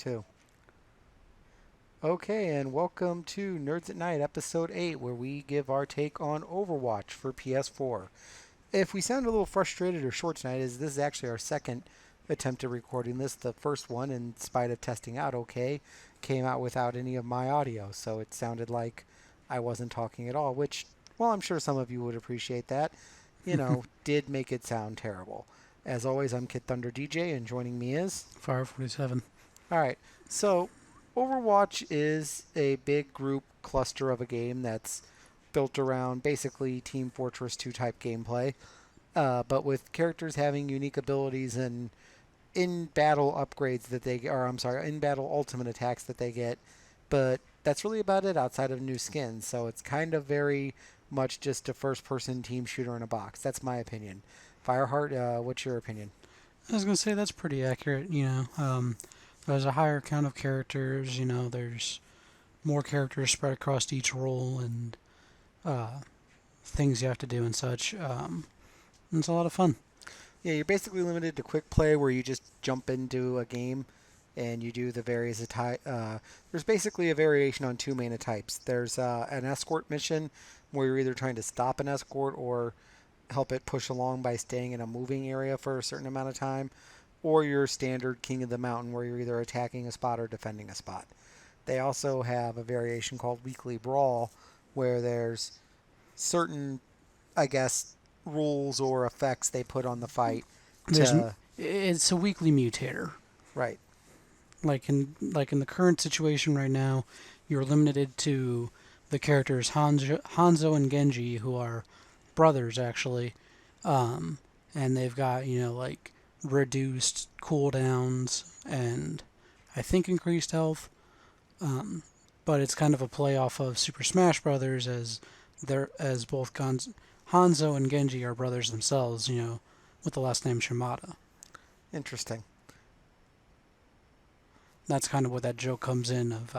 too. Okay, and welcome to Nerds at Night, Episode 8, where we give our take on Overwatch for PS4. If we sound a little frustrated or short tonight, is this is actually our second attempt at recording this. The first one, in spite of testing out okay, came out without any of my audio, so it sounded like I wasn't talking at all, which, well, I'm sure some of you would appreciate that, did make it sound terrible. As always, I'm Kid Thunder DJ, and joining me is... Fire 47. All right. So, Overwatch is a big group cluster of a game that's built around basically Team Fortress 2 type gameplay, but with characters having unique abilities and in battle upgrades that they, or I'm sorry, in battle ultimate attacks that they get. But that's really about it outside of new skins. So it's kind of very much just a first person team shooter in a box. That's my opinion. Fireheart, what's your opinion? I was going to say that's pretty accurate. There's a higher count of characters. There's more characters spread across each role and uh, things you have to do and such. It's a lot of fun. Yeah, you're basically limited to quick play where you just jump into a game and you do the various there's basically a variation on two main types. There's an escort mission where you're either trying to stop an escort or help it push along by staying in a moving area for a certain amount of time, or your standard King of the Mountain where you're either attacking a spot or defending a spot. They also have a variation called Weekly Brawl where there's certain, I guess, rules or effects they put on the fight There's to... it's a weekly mutator. Right. Like in the current situation right now, you're limited to the characters Hanzo and Genji, who are brothers actually, and they've got like reduced cooldowns and I think increased health. But it's kind of a play off of Super Smash Brothers as both Hanzo and Genji are brothers themselves, with the last name Shimada. Interesting. That's kind of what that joke comes in of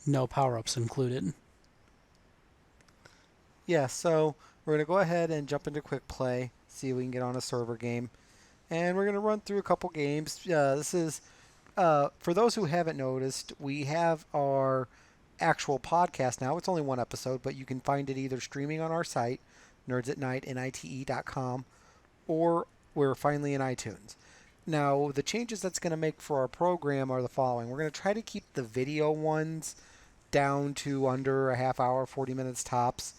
no power-ups included. Yeah, so we're going to go ahead and jump into quick play, see if we can get on a server game. And we're going to run through a couple games. This is, for those who haven't noticed, we have our actual podcast now. It's only one episode, but you can find it either streaming on our site, nerdsatnight.nite.com, or we're finally in iTunes. Now, the changes that's going to make for our program are the following. We're going to try to keep the video ones down to under a half hour, 40 minutes tops.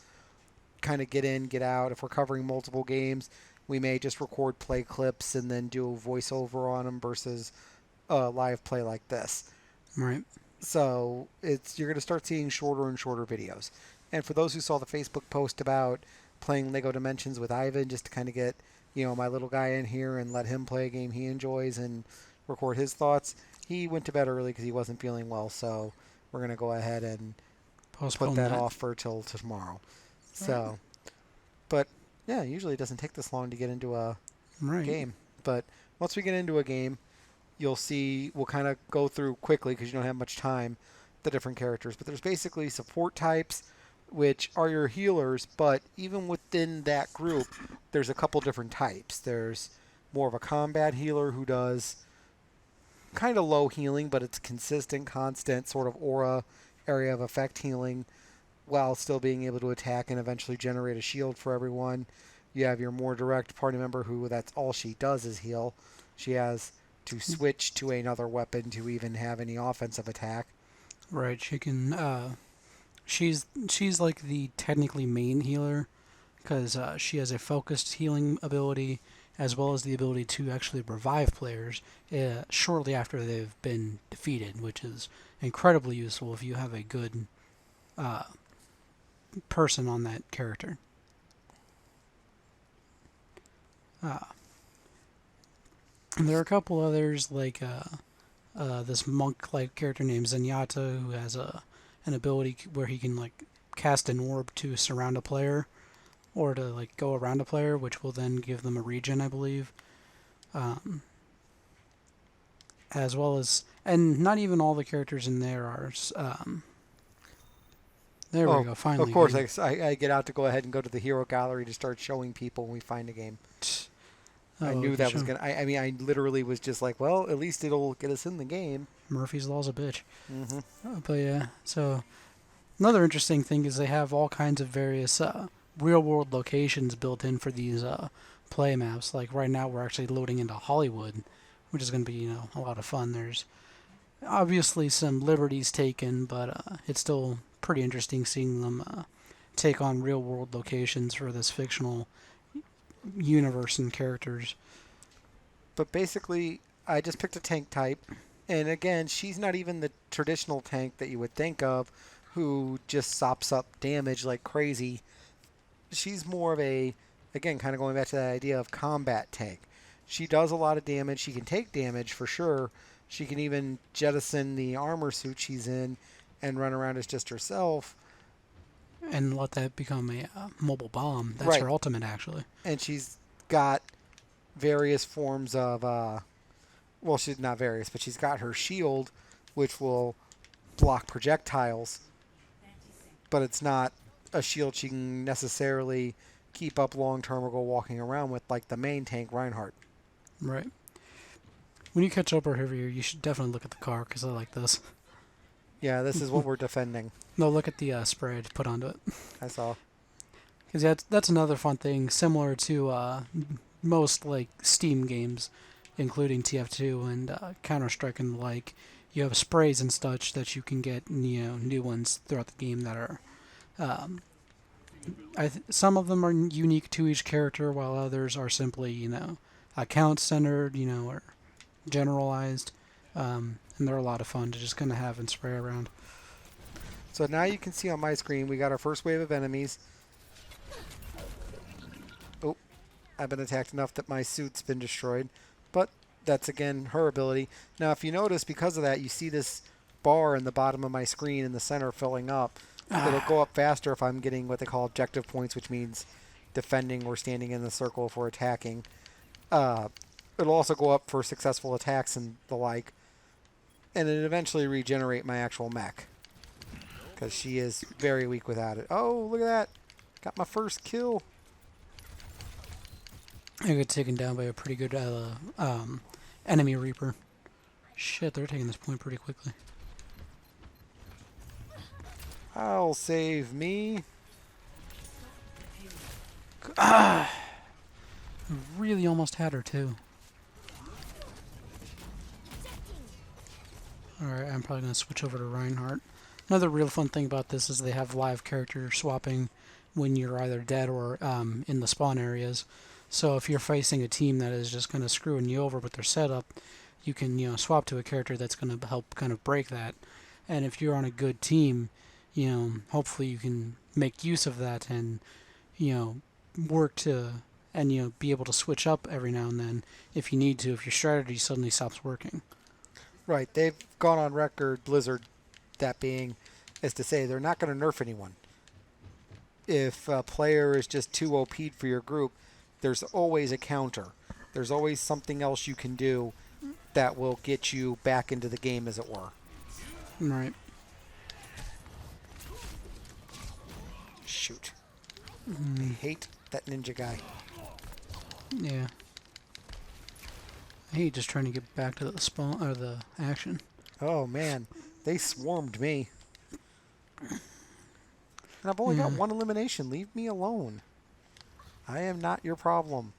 Kind of get in, get out. If we're covering multiple games, we may just record play clips and then do a voiceover on them versus a live play like this. Right. So you're going to start seeing shorter and shorter videos. And for those who saw the Facebook post about playing Lego Dimensions with Ivan, just to kind of get my little guy in here and let him play a game he enjoys and record his thoughts, he went to bed early because he wasn't feeling well. So we're going to go ahead and Postpone put that off for till tomorrow. Right. So, but yeah, usually it doesn't take this long to get into a game. But once we get into a game, you'll see we'll kind of go through quickly because you don't have much time the different characters. But there's basically support types, which are your healers. But even within that group, there's a couple different types. There's more of a combat healer who does kind of low healing, but it's consistent, constant sort of aura area of effect healing while still being able to attack and eventually generate a shield for everyone. You have your more direct party member who that's all she does is heal. She has to switch to another weapon to even have any offensive attack. Right. She can. She's like the technically main healer because she has a focused healing ability as well as the ability to actually revive players shortly after they've been defeated, which is incredibly useful if you have a good person on that character. And there are a couple others like this monk-like character named Zenyatta who has an ability where he can like cast an orb to surround a player or to like go around a player, which will then give them a regen, I believe. As well as, and not even all the characters in there are. There we go. Finally, of course, I get out to go ahead and go to the hero gallery to start showing people when we find a game. I Oh, knew okay, that was sure. gonna. I mean, I literally was just like, well, at least it'll get us in the game. Murphy's Law's a bitch. Hmm. But yeah, so another interesting thing is they have all kinds of various real world locations built in for these play maps. Like right now, we're actually loading into Hollywood, which is going to be a lot of fun. There's obviously some liberties taken, but it's still pretty interesting seeing them take on real world locations for this fictional universe and characters. But basically, I just picked a tank type, and again, she's not even the traditional tank that you would think of, who just sops up damage like crazy. She's more of a, again, kind of going back to that idea of combat tank. She does a lot of damage. She can take damage for sure. She can even jettison the armor suit she's in and run around as just herself. And let that become a mobile bomb. That's Right. her ultimate, actually. And she's got various forms of, well, she's not various, but she's got her shield, which will block projectiles, but it's not a shield she can necessarily keep up long term or go walking around with like the main tank Reinhardt. Right. When you catch up over here, you should definitely look at the car because I like this. Yeah, this is what we're defending. No, look at the spray I just put onto it. I saw. Because that's another fun thing, similar to most like Steam games, including TF2 and Counter Strike and the like. You have sprays and such that you can get new ones throughout the game that are. Um, some of them are unique to each character, while others are simply account centered, or generalized. And they're a lot of fun to just kind of have and spray around. So now you can see on my screen we got our first wave of enemies. Oh, I've been attacked enough that my suit's been destroyed. But that's, again, her ability. Now, if you notice, because of that, you see this bar in the bottom of my screen in the center filling up. It'll go up faster if I'm getting what they call objective points, which means defending or standing in the circle for attacking. It'll also go up for successful attacks and the like. And it eventually regenerate my actual mech, because she is very weak without it. Oh, look at that. Got my first kill. I got taken down by a pretty good enemy Reaper. Shit, they're taking this point pretty quickly. I'll save me. Really almost had her too. Alright, I'm probably going to switch over to Reinhardt. Another real fun thing about this is they have live character swapping when you're either dead or in the spawn areas. So if you're facing a team that is just kind of screwing you over with their setup, you can swap to a character that's going to help kind of break that. And if you're on a good team, hopefully you can make use of that and work to and be able to switch up every now and then if you need to, if your strategy suddenly stops working. Right, they've gone on record, Blizzard, that being, is to say they're not going to nerf anyone. If a player is just too OP'd for your group, there's always a counter. There's always something else you can do that will get you back into the game, as it were. Right. Shoot. I hate that ninja guy. Yeah. I hate just trying to get back to the spawn or the action. Oh, man. They swarmed me. And I've only got one elimination. Leave me alone. I am not your problem.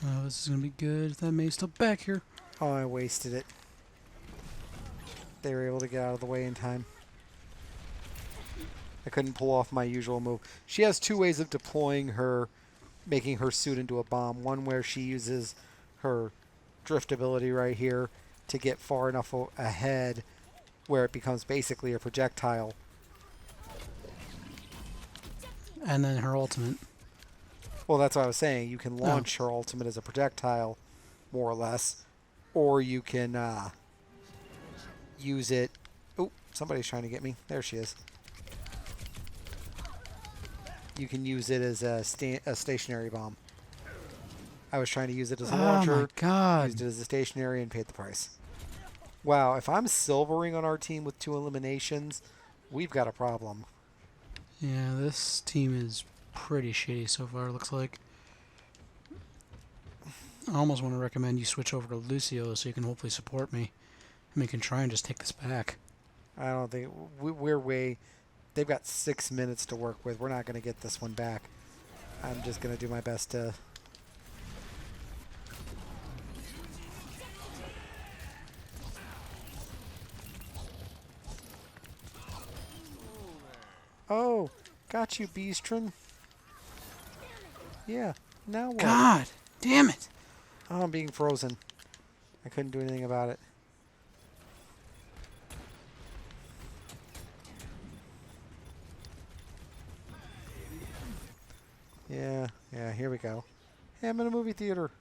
Oh, this is going to be good. That May's still back here. Oh, I wasted it. They were able to get out of the way in time. I couldn't pull off my usual move. She has two ways of deploying her, making her suit into a bomb. One where she uses her drift ability right here to get far enough ahead where it becomes basically a projectile. And then her ultimate. Well, that's what I was saying. You can launch her ultimate as a projectile, more or less. or you can use it. Oh, somebody's trying to get me. There she is. You can use it as a stationary bomb. I was trying to use it as a launcher. Oh my god. Used it as a stationary and paid the price. Wow, if I'm silvering on our team with 2 eliminations, we've got a problem. Yeah, this team is pretty shitty so far, looks like. I almost want to recommend you switch over to Lucio so you can hopefully support me. And we can try and just take this back. I don't think we're way... They've got 6 minutes to work with. We're not going to get this one back. I'm just going to do my best to... Oh, got you, Beastron. Yeah, now what? God damn it. Oh, I'm being frozen. I couldn't do anything about it. Yeah, here we go. Hey, I'm in a movie theater.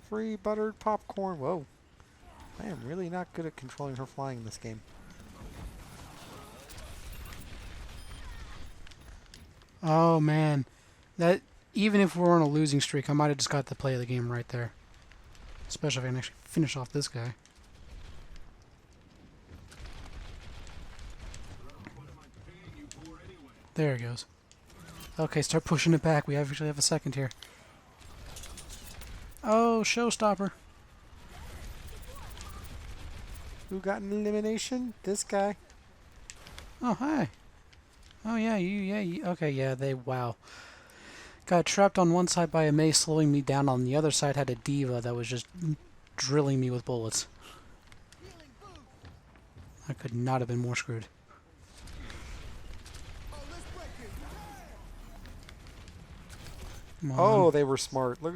Free buttered popcorn. Whoa. I am really not good at controlling her flying in this game. Oh man. That even if we're on a losing streak, I might have just got the play of the game right there. Especially if I can actually finish off this guy. There it goes. Okay, start pushing it back. We actually have a second here. Oh, showstopper. Who got an elimination? This guy. Oh, hi. Oh, yeah, okay, yeah, wow. Got trapped on one side by a Mei slowing me down. On the other side had a Diva that was just drilling me with bullets. I could not have been more screwed. Oh, they were smart. Look,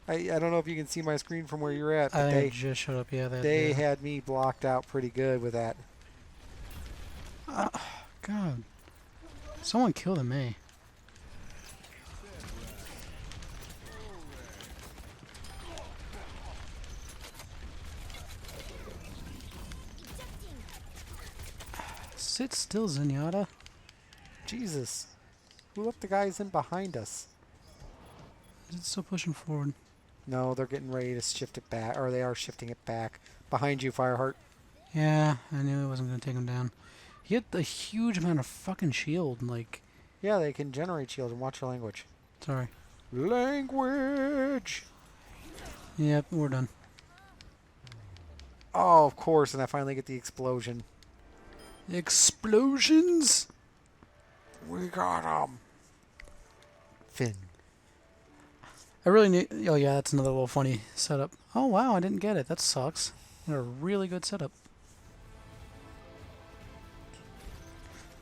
I don't know if you can see my screen from where you're at, but they just showed up. Yeah, they had me blocked out pretty good with that. God, someone killed a Mei. Sit still, Zenyatta. Jesus, who left the guys in behind us? It's still pushing forward. No, they're getting ready to shift it back, or they are shifting it back. Behind you, Fireheart. Yeah, I knew it wasn't going to take him down. He had a huge amount of fucking shield, like... Yeah, they can generate shield and watch your language. Sorry. Language! Yep, we're done. Oh, of course, and I finally get the explosion. Explosions? We got 'em. Finn. I really need... Oh, yeah, that's another little funny setup. Oh, wow, I didn't get it. That sucks. A really good setup.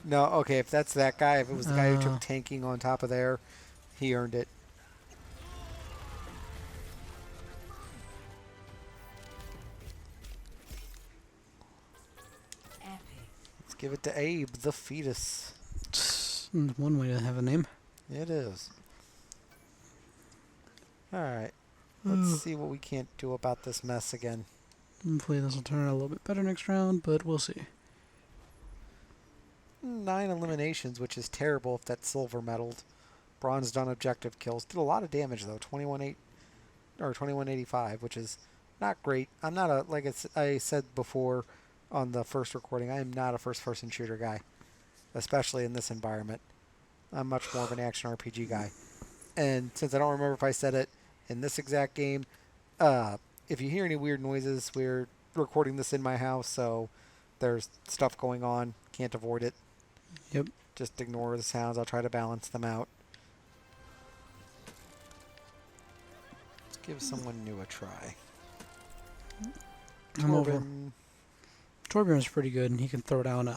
No, okay, if that's that guy, if it was the guy who took tanking on top of there, he earned it. Let's give it to Abe, the fetus. One way to have a name. It is. Alright. Let's see what we can't do about this mess again. Hopefully this will turn out a little bit better next round, but we'll see. 9 eliminations, which is terrible if that's silver medaled. Bronze on objective kills. Did a lot of damage though, 2185, which is not great. I'm not a, like I said before on the first recording, I am not a first-person shooter guy, especially in this environment. I'm much more of an action RPG guy. And since I don't remember if I said it in this exact game, if you hear any weird noises, we're recording this in my house, so there's stuff going on. Can't avoid it. Yep. Just ignore the sounds. I'll try to balance them out. Let's give someone new a try. I'm over. Torbjorn's pretty good, and he can throw down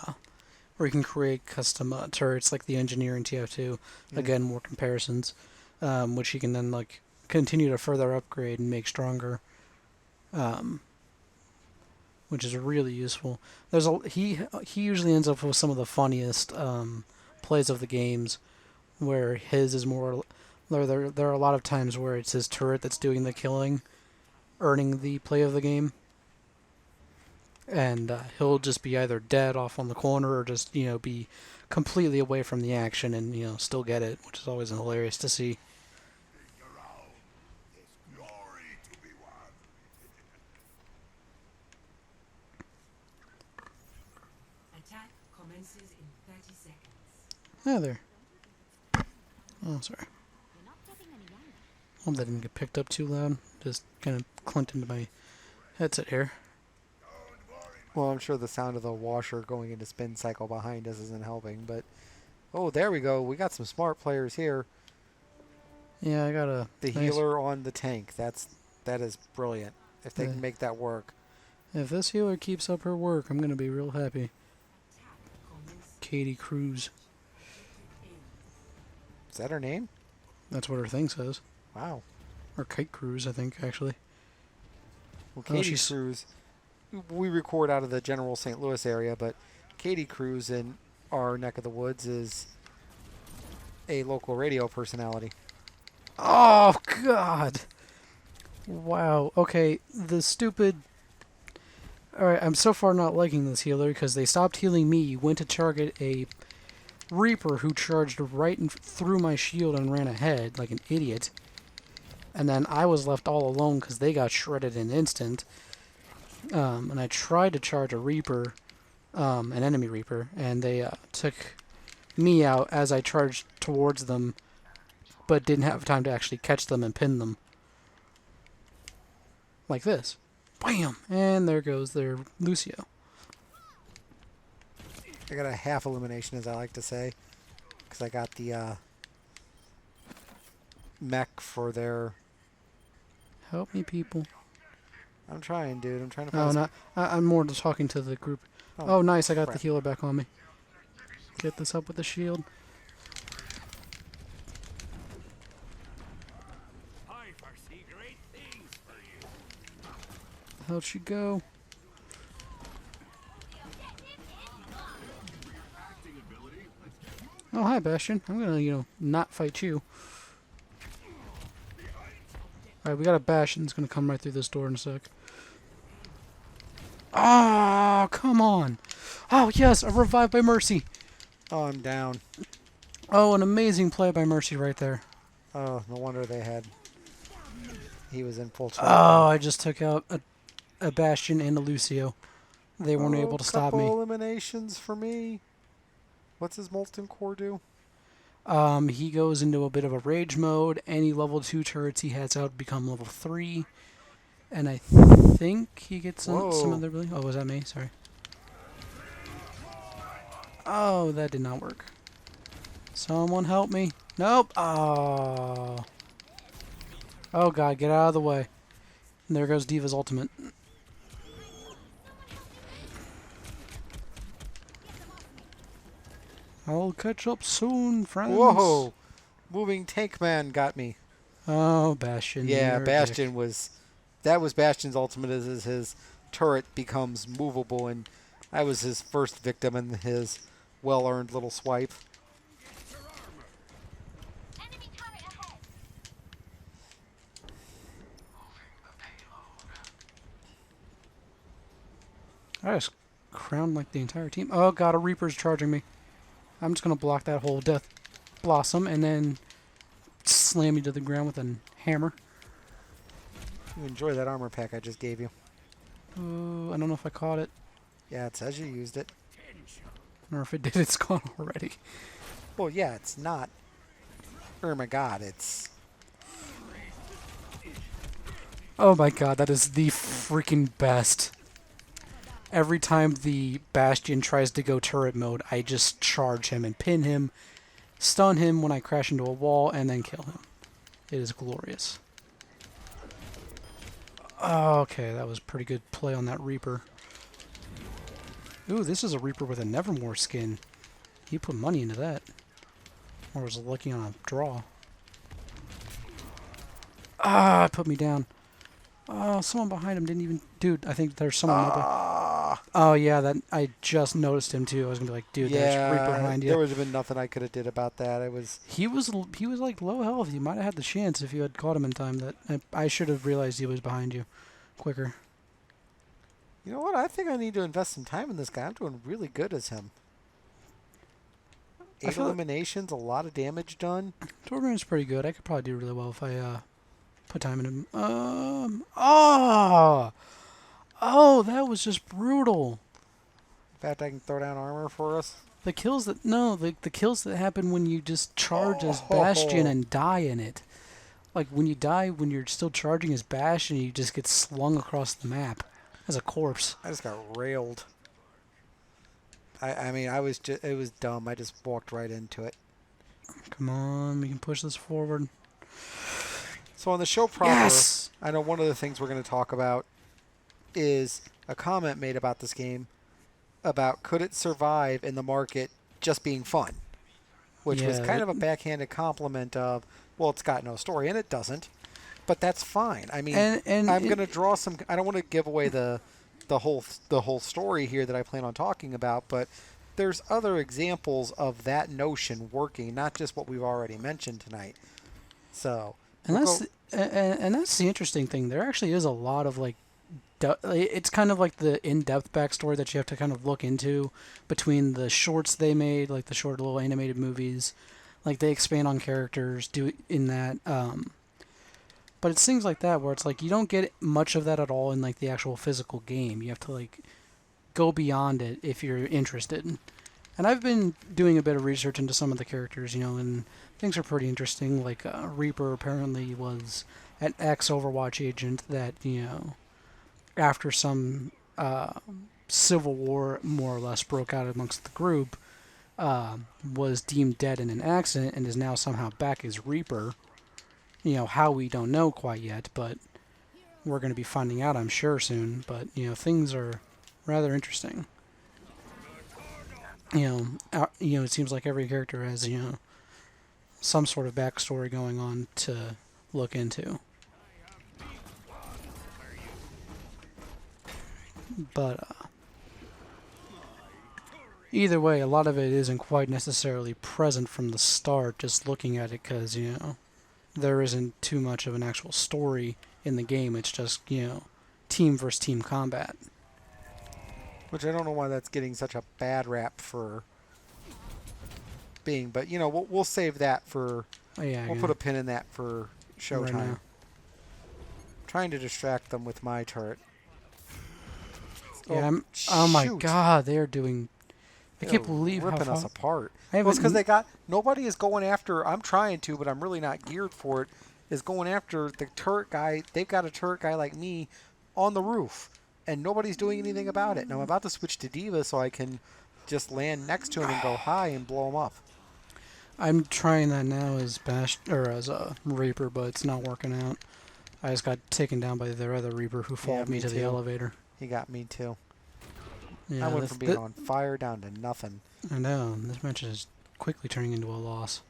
or he can create custom turrets like the engineer in TF2. Yeah. Again, more comparisons, which he can then like continue to further upgrade and make stronger, which is really useful. He usually ends up with some of the funniest plays of the games, where his is more. There are a lot of times where it's his turret that's doing the killing, earning the play of the game. And he'll just be either dead off on the corner or just, be completely away from the action and, still get it, which is always hilarious to see. Attack commences in 30 seconds. Yeah, there. Oh, sorry. Hope that didn't get picked up too loud. Just kind of clunked into my headset here. Well, I'm sure the sound of the washer going into spin cycle behind us isn't helping, but... Oh, there we go. We got some smart players here. Yeah, I got the healer on the tank. That is brilliant. If they can make that work. If this healer keeps up her work, I'm gonna be real happy. Katie Cruz. Is that her name? That's what her thing says. Wow. Or Kite Cruz, I think, actually. Well, Katie Cruz... We record out of the general St. Louis area, but Katie Cruz in our neck of the woods is a local radio personality. Oh, God. Wow. Okay, the stupid... Alright, I'm so far not liking this healer because they stopped healing me, went to target a Reaper who charged right through my shield and ran ahead like an idiot. And then I was left all alone because they got shredded in an instant. And I tried to charge a Reaper, an enemy Reaper, and they took me out as I charged towards them, but didn't have time to actually catch them and pin them. Like this. Bam! And there goes their Lucio. I got a half elimination, as I like to say, because I got the mech for their... Help me, people. I'm trying, dude. I'm trying to find... Oh, no. I'm more just talking to the group. Oh, nice. I got crap. the healer back on me. Get this up with the shield. I foresee great things for you. How'd she go? Oh, hi, Bastion. I'm gonna, not fight you. Alright, we got a Bastion that's gonna come right through this door in a sec. Oh, come on. Oh, yes, a revive by Mercy. Oh, I'm down. Oh, an amazing play by Mercy right there. Oh, no wonder they had... He was in full charge. Oh, I just took out a Bastion and a Lucio. They weren't able to stop me. Couple eliminations for me. What's his Molten Core do? He goes into a bit of a rage mode. Any level 2 turrets he has out become level 3. And I think he gets some other ability. Oh, was that me? Sorry. Oh, that did not work. Someone help me. Nope. Oh. Oh, God. Get out of the way. And there goes Diva's ultimate. I'll catch up soon, friends. Whoa! Moving Tank Man got me. Oh, Bastion. Yeah, Bastion was... That was Bastion's ultimate, is his turret becomes movable, and I was his first victim in his well-earned little swipe. I just crowned like the entire team. Oh, God, a Reaper's charging me. I'm just going to block that whole Death Blossom and then slam you to the ground with a hammer. You enjoy that armor pack I just gave you. Oh, I don't know if I caught it. Yeah, it says you used it. Or if it did, it's gone already. Well, yeah, it's not. Oh my God, it's... Oh my God, that is the freaking best. Every time the Bastion tries to go turret mode, I just charge him and pin him, stun him when I crash into a wall, and then kill him. It is glorious. Okay, that was pretty good play on that Reaper. Ooh, this is a Reaper with a Nevermore skin. He put money into that. Or was lucky on a draw. Ah, it put me down. Oh, someone behind him didn't even... Dude, I think there's someone Oh, yeah, that I just noticed him, too. I was going to be like, dude, there's Reaper behind you. There would have been nothing I could have did about that. He was like low health. You might have had the chance if you had caught him in time. That I should have realized he was behind you. quicker. You know what? I think I need to invest some time in this guy. I'm doing really good as him. I 8 feel eliminations, a lot of damage done. Torbjorn's pretty good. I could probably do really well if I put time in him. Oh, that was just brutal. In fact, I can throw down armor for us. The kills that no, the kills that happen when you just charge as Bastion and die in it. Like when you die when you're still charging as Bastion, you just get slung across the map as a corpse. I just got railed. I mean, it was dumb. I just walked right into it. Come on, we can push this forward. So on the show proper, Yes! I know one of the things we're going to talk about is a comment made about this game about could it survive in the market just being fun, which was kind of a backhanded compliment of, well, it's got no story, and it doesn't, but that's fine. I mean, and I'm going to draw some. I don't want to give away the whole story here that I plan on talking about, but there's other examples of that notion working, not just what we've already mentioned tonight. So, and that's the interesting thing. There actually is a lot of like, it's kind of like the in-depth backstory that you have to kind of look into between the shorts they made, like the short little animated movies, like they expand on characters, do in that. But it's things like that where it's like you don't get much of that at all in like the actual physical game. You have to like go beyond it if you're interested. And I've been doing a bit of research into some of the characters, and things are pretty interesting. Like Reaper apparently was an ex-Overwatch agent that, after some civil war more or less broke out amongst the group, was deemed dead in an accident and is now somehow back as Reaper. How we don't know quite yet, but we're going to be finding out, I'm sure, soon. But, things are rather interesting. It seems like every character has, some sort of backstory going on to look into. But, either way, a lot of it isn't quite necessarily present from the start, just looking at it, because, there isn't too much of an actual story in the game. It's just, team versus team combat. Which I don't know why that's getting such a bad rap for being, but we'll save that for. We'll put a pin in that for showtime. Right, trying to distract them with my turret. Yeah. Oh my God, they're doing. I can't believe how ripping us apart. Well, it's because nobody is going after. I'm trying to, but I'm really not geared for it. Is going after the turret guy. They've got a turret guy like me on the roof, and nobody's doing anything about it. Now I'm about to switch to Diva so I can just land next to him and go high and blow him up. I'm trying that now as as a Reaper, but it's not working out. I just got taken down by their other Reaper who followed me to the elevator. He got me too. Yeah, I went from being on fire down to nothing. I know. This match is quickly turning into a loss.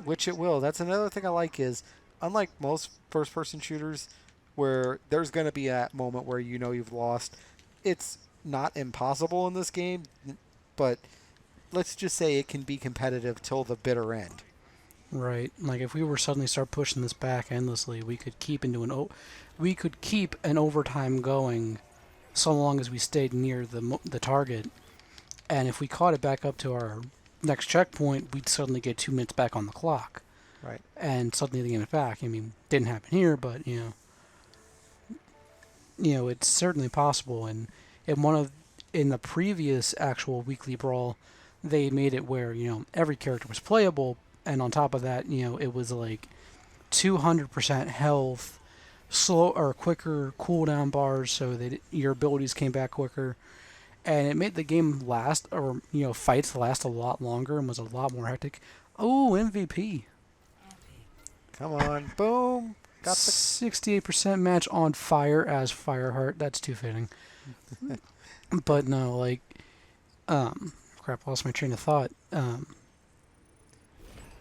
Which it will. That's another thing I like is, unlike most first-person shooters, where there's going to be that moment where you've lost, it's not impossible in this game, but let's just say it can be competitive till the bitter end. Right. Like if we were suddenly start pushing this back endlessly, we could keep an overtime going so long as we stayed near the target. And if we caught it back up to our next checkpoint, we'd suddenly get 2 minutes back on the clock. Right. And suddenly they get it back. I mean, didn't happen here, but it's certainly possible. And in the previous actual weekly brawl, they made it where every character was playable, and on top of that, it was like 200% health, slow or quicker cooldown bars, so that your abilities came back quicker, and it made the game last, or fights last a lot longer and was a lot more hectic. Oh, MVP! Come on, boom! Got the 68% match on fire as Fireheart. That's too fitting. But no, like, crap, lost my train of thought.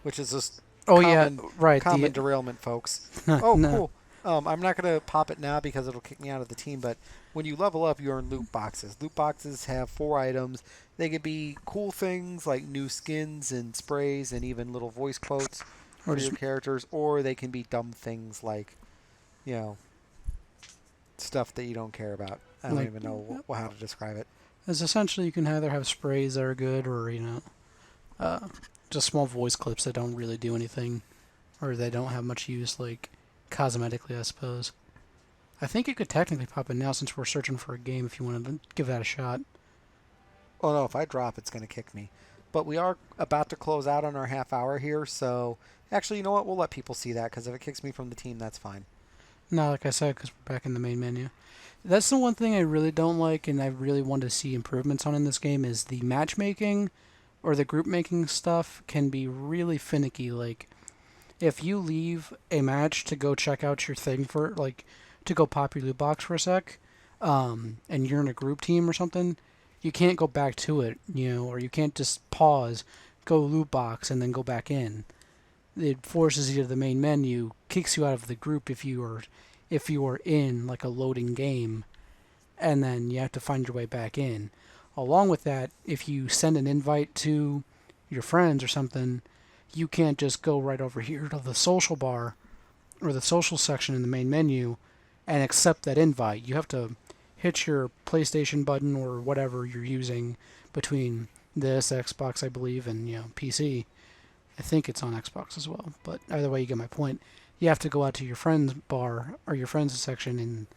Which is just right, common derailment, folks. Cool. I'm not going to pop it now because it'll kick me out of the team, but when you level up, you earn loot boxes. Loot boxes have 4 items. They could be cool things like new skins and sprays and even little voice quotes for your characters, or they can be dumb things like, stuff that you don't care about. I don't Like, even know how to describe it. as essentially you can either have sprays that are good, or uh, just small voice clips that don't really do anything, or they don't have much use, like cosmetically, I suppose. I think you could technically pop it now since we're searching for a game if you wanted to give that a shot. Oh no, if I drop, it's going to kick me. But we are about to close out on our half hour here, so actually, you know what? We'll let people see that because if it kicks me from the team, that's fine. No, like I said, because we're back in the main menu. That's the one thing I really don't like, and I really want to see improvements on in this game is the matchmaking or the group making stuff can be really finicky. Like, if you leave a match to go check out your thing for, like, to go pop your loot box for a sec, and you're in a group team or something, you can't go back to it, or you can't just pause, go loot box, and then go back in. It forces you to the main menu, kicks you out of the group if you are in like a loading game, and then you have to find your way back in. Along with that, if you send an invite to your friends or something, you can't just go right over here to the social bar or the social section in the main menu and accept that invite. You have to hit your PlayStation button or whatever you're using between this Xbox, I believe, and PC. I think it's on Xbox as well, but either way, you get my point. You have to go out to your friends bar or your friends section in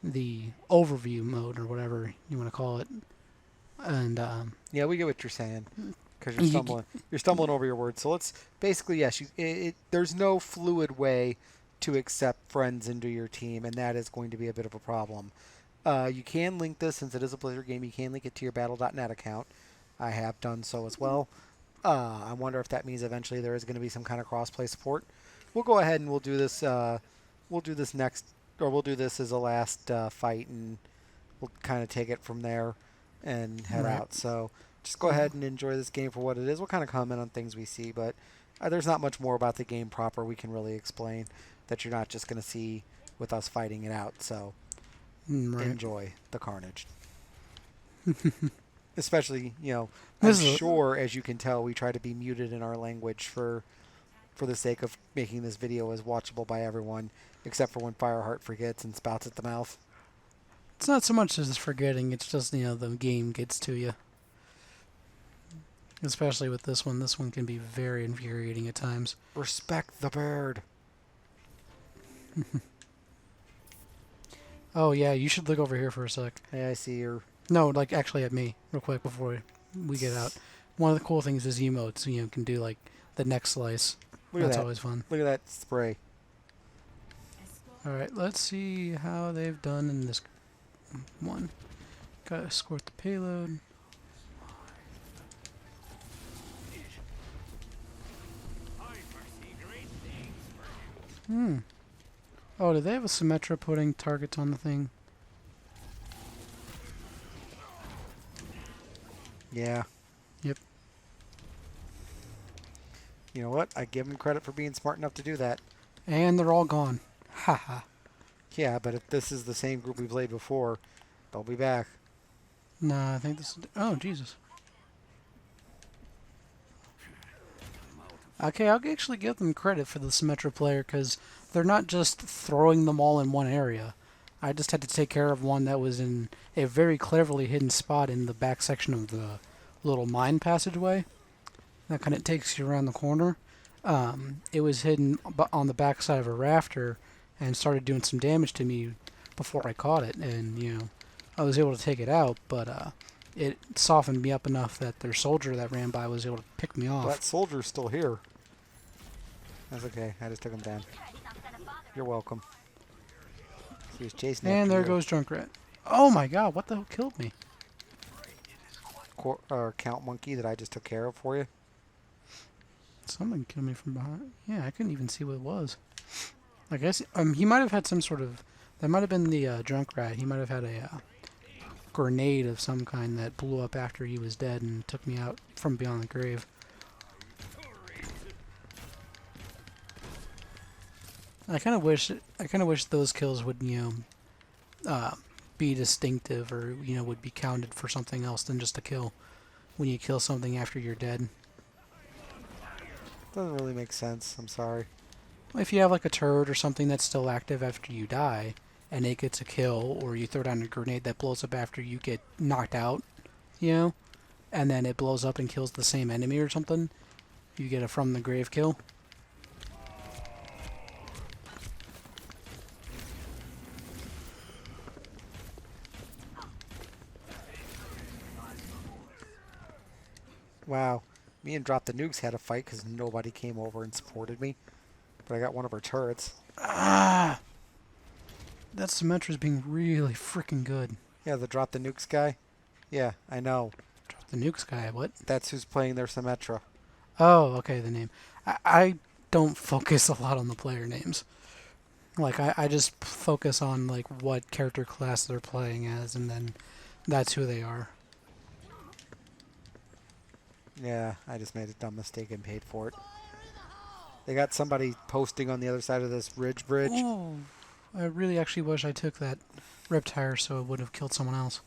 the overview mode or whatever you want to call it, and Yeah, we get what you're saying because you're you, stumbling. You're stumbling over your words. So let's basically yes. There's no fluid way to accept friends into your team, and that is going to be a bit of a problem. You can link this since it is a Blizzard game. You can link it to your Battle.net account. I have done so as well. I wonder if that means eventually there is going to be some kind of cross-play support. We'll go ahead and we'll do this. We'll do this next, or we'll do this as a last fight, and we'll kind of take it from there and head Right. out. So just go ahead and enjoy this game for what it is. We'll kind of comment on things we see, but there's not much more about the game proper we can really explain that you're not just going to see with us fighting it out. So right. enjoy the carnage. Especially, I'm This is sure, as you can tell, we try to be muted in our language for the sake of making this video as watchable by everyone, except for when Fireheart forgets and spouts at the mouth. it's not so much as forgetting; it's just the game gets to you. Especially with this one. This one can be very infuriating at times. Respect the bird. Oh yeah, you should look over here for a sec. Hey, I see your... No, like actually at me, real quick before we get out. One of the cool things is emotes. Can do like the next slice. Look at That's that. always fun. Look at that spray. All right, let's see how they've done in this one. Gotta escort the payload. I foresee great things for you. Oh, do they have a Symmetra putting targets on the thing? Yeah. Yep. You know what? I give them credit for being smart enough to do that. And they're all gone. Haha. Yeah, but if this is the same group we played before, they'll be back. Nah, I think this is... Oh, Jesus. Okay, I'll actually give them credit for the Symmetra player, because they're not just throwing them all in one area. I just had to take care of one that was in a very cleverly hidden spot in the back section of the little mine passageway. That kind of takes you around the corner. It was hidden on the back side of a rafter and started doing some damage to me before I caught it. And, I was able to take it out, but it softened me up enough that their soldier that ran by was able to pick me off. Well, that soldier's still here. That's okay. I just took him down. You're welcome. He was chasing And after there you. goes Junkrat. Oh my god, what the hell killed me? Count monkey that I just took care of for you. Someone killed me from behind. Yeah, I couldn't even see what it was. I guess he might have had some sort of... That might have been the Junkrat. He might have had a grenade of some kind that blew up after he was dead and took me out from beyond the grave. I kind of wish those kills would be distinctive or would be counted for something else than just a kill. When you kill something after you're dead. Doesn't really make sense. I'm sorry. If you have like a turret or something that's still active after you die, and it gets a kill, or you throw down a grenade that blows up after you get knocked out, you know, and then it blows up and kills the same enemy or something, you get a from the grave kill. Wow. Me and Drop the Nukes had a fight because nobody came over and supported me. But I got one of her turrets. Ah! That Symmetra's being really freaking good. Yeah, the Drop the Nukes guy. Yeah, I know. Drop the Nukes guy, what? That's who's playing their Symmetra. Oh, okay, the name. I don't focus a lot on the player names. Like, I just focus on, like, what character class they're playing as, and then that's who they are. Yeah, I just made a dumb mistake and paid for it. They got somebody posting on the other side of this ridge bridge. Oh, I really actually wish I took that Reptire so it would have killed someone else.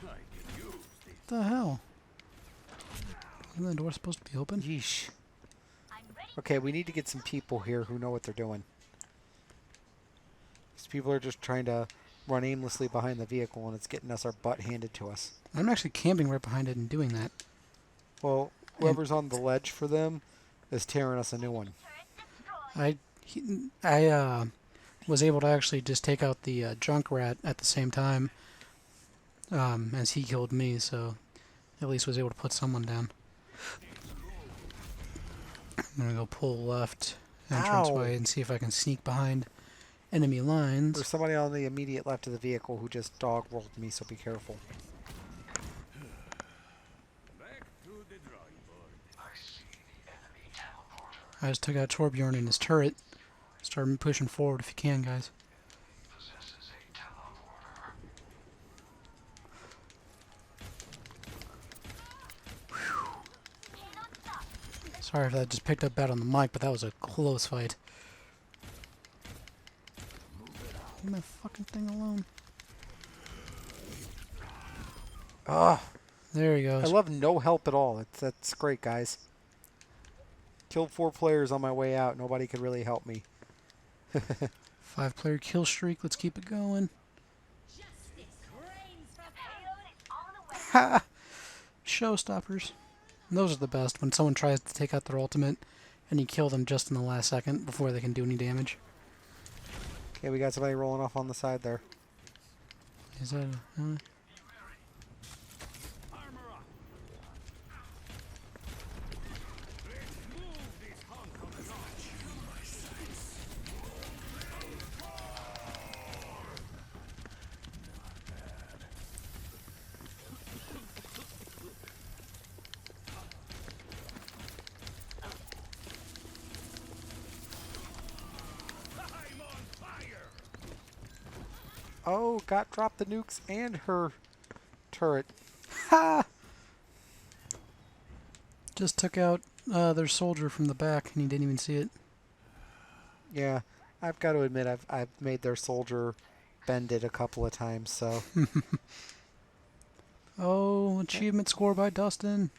What the hell? Isn't the door supposed to be open? Yeesh. Okay, we need to get some people here who know what they're doing. These people are just trying to run aimlessly behind the vehicle, and it's getting us our butt handed to us. I'm actually camping right behind it and doing that. Well, whoever's on the ledge for them is tearing us a new one. I was able to actually just take out the Junkrat at the same time as he killed me, so at least was able to put someone down. I'm gonna go pull left entranceway and see if I can sneak behind enemy lines. There's somebody on the immediate left of the vehicle who just dog rolled me, so be careful. Back to the drawing board. I see the enemy teleporter. I just took out Torbjorn and his turret. Start pushing forward if you can, guys. Possesses a teleporter. Sorry if that just picked up bad on the mic, but that was a close fight. Leave my fucking thing alone. Ah, There he I goes. love no help at all. That's great, guys. Killed 4 players on my way out. Nobody could really help me. 5-player kill streak. Let's keep it going. Ha! Showstoppers. And those are the best when someone tries to take out their ultimate and you kill them just in the last second before they can do any damage. Okay, we got somebody rolling off on the side there. Is that Armor up. Let's move this hunk of garbage. I'm on fire. Oh, got Drop the Nukes and her turret. Ha! Just took out their soldier from the back and he didn't even see it. Yeah, I've got to admit I've made their soldier bended a couple of times, so Oh, achievement score by Dustin.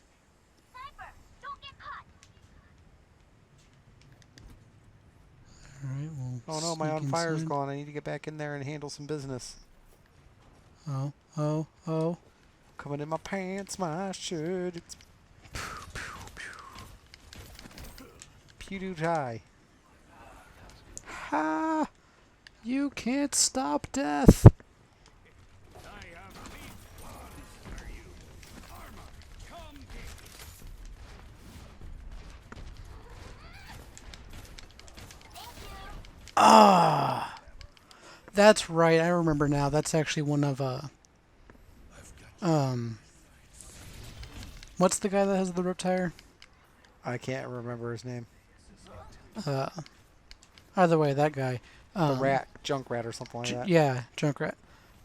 Alright, we'll oh no, my sneak on fire's inside. gone. I need to get back in there and handle some business. Oh. Coming in my pants, my shirt. It's PewDiePie. Ha! You can't stop death. I have big plans for you. Armor, come get it. Ah! That's right, I remember now. That's actually one of what's the guy that has the Reptire? I can't remember his name. Either way, that guy. The rat, Junkrat or something like that. Yeah, Junkrat.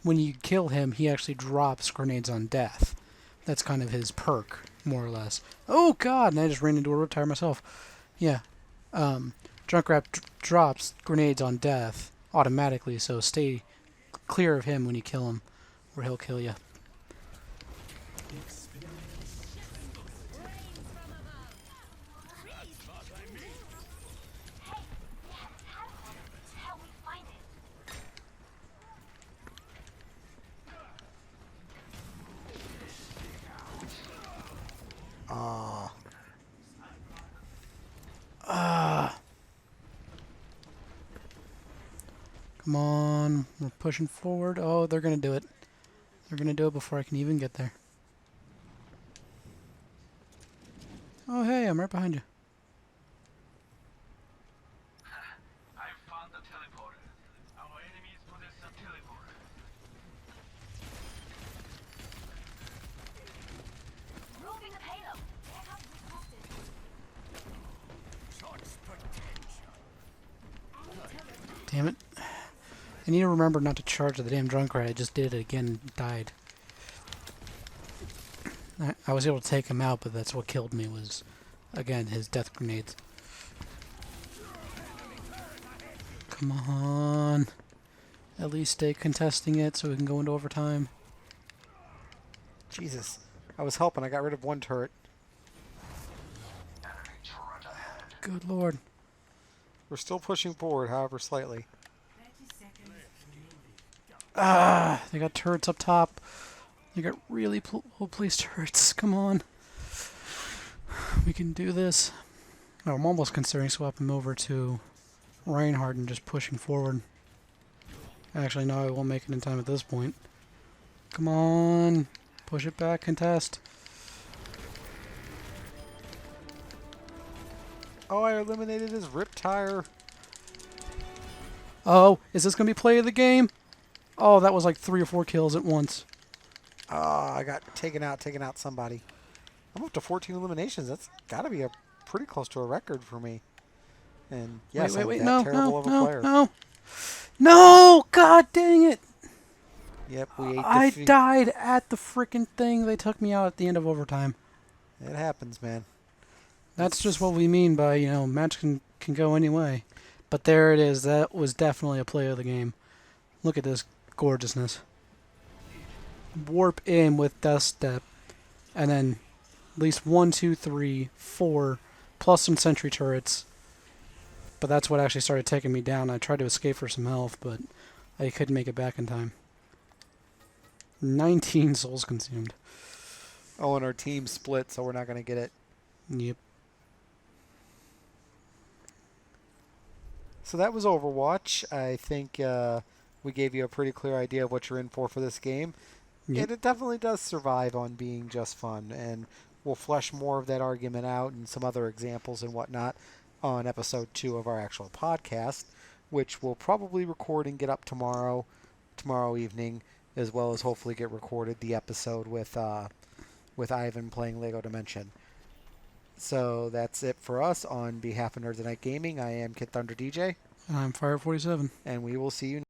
When you kill him, he actually drops grenades on death. That's kind of his perk, more or less. Oh god, and I just ran into a Reptire myself. Yeah. Junkrat drops grenades on death automatically, so stay clear of him when you kill him, or he'll kill you. Come on. We're pushing forward. Oh, they're going to do it. They're going to do it before I can even get there. Oh, hey, I'm right behind you. I found the teleporter. Our enemies possess a teleporter. Moving the payload. Backup requested. Such potential. Damn it. I need to remember not to charge the damn drunk ride. I just did it again and died. I was able to take him out, but that's what killed me was, again, his death grenades. Come on. At least stay contesting it so we can go into overtime. Jesus. I was helping. I got rid of one turret. Good lord. We're still pushing forward, however, slightly. 30 seconds remaining. Ah, they got turrets up top. They got really well-placed turrets. Come on. We can do this. Oh, I'm almost considering swapping over to Reinhardt and just pushing forward. Actually, no, I won't make it in time at this point. Come on. Push it back, contest. Oh, I eliminated his rip tire. Oh, is this going to be play of the game? Oh, that was like 3 or 4 kills at once. I got taken out somebody. I'm up to 14 eliminations. That's got to be a pretty close to a record for me. And yes, wait, I'm that no, terrible of a player. No, god dang it. Yep, we ate I defeat. died at the freaking thing. They took me out at the end of overtime. It happens, man. That's just what we mean by, match can go any way. But there it is. That was definitely a play of the game. Look at this gorgeousness. Warp in with Death Step. And then at least 1, 2, 3, 4, plus some sentry turrets. But that's what actually started taking me down. I tried to escape for some health, but I couldn't make it back in time. 19 souls consumed. Oh, and our team split, so we're not going to get it. Yep. So that was Overwatch. I think we gave you a pretty clear idea of what you're in for this game. Yep. And it definitely does survive on being just fun. And we'll flesh more of that argument out and some other examples and whatnot on episode 2 of our actual podcast, which we'll probably record and get up tomorrow evening, as well as hopefully get recorded the episode with Ivan playing Lego Dimension. So that's it for us. On behalf of Nerds of Night Gaming, I am Kid Thunder DJ. I'm Fire 47. And we will see you